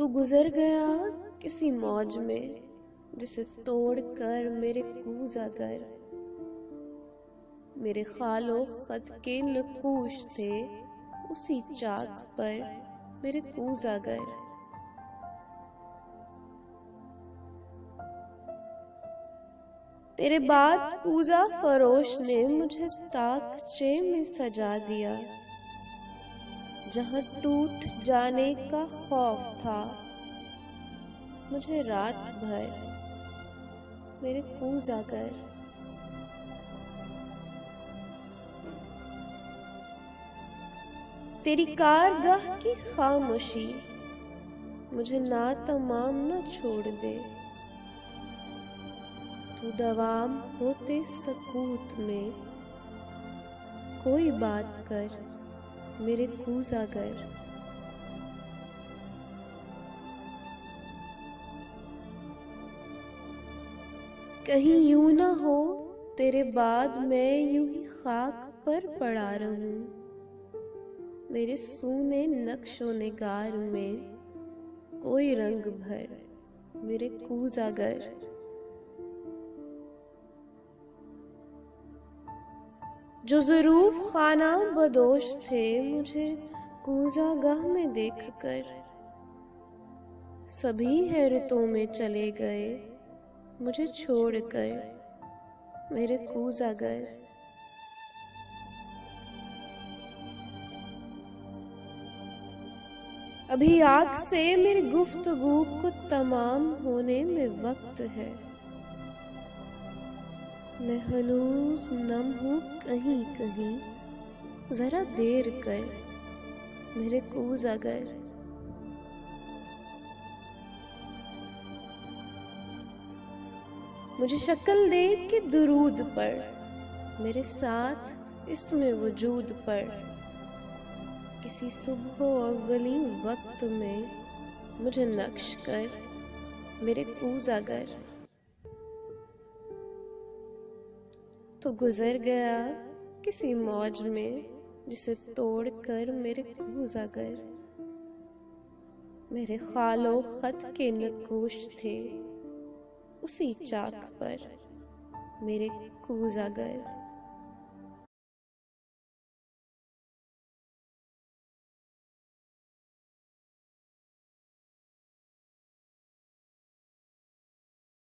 गुजर गया किसी मौज में जिसे तोड़ कर मेरे कूज अगर। मेरे खालो खत के नकूश थे उसी चाक पर मेरे कूज अगर। तेरे बाद कूजा फरोश ने मुझे ताकचे में सजा दिया। जहां टूट जाने का खौफ था मुझे रात भर मेरे कूज अगर। तेरी कारगाह की खामोशी मुझे ना तमाम न छोड़ दे। तू दवाम होते सकूत में कोई बात कर मेरे कूज अगर। कहीं यूं ना हो तेरे बाद मैं यूं ही खाक पर पड़ा रहूं। मेरे सूने नक्शो निगार में कोई रंग भर मेरे कूज अगर। जो ज़रूफ खाना बदोश थे मुझे कूज़ागाह में देखकर सभी हैरतों में चले गए मुझे छोड़कर मेरे कूज अगर। अभी आग से मेरी गुफ्तगू को तमाम होने में वक्त है। मैं हनूज नम हूँ कहीं कहीं जरा देर कर मेरे कूज अगर। मुझे शक्ल दे के दुरूद पर मेरे साथ इसमें वजूद पर किसी सुबह अव्वली वक्त में मुझे नक्श कर मेरे कूज अगर। तो गुजर गया किसी मौज में जिसे तोड़ कर मेरे कूज अगर। मेरे खालो खत के नकूश थे उसी चाक पर मेरे कूज अगर।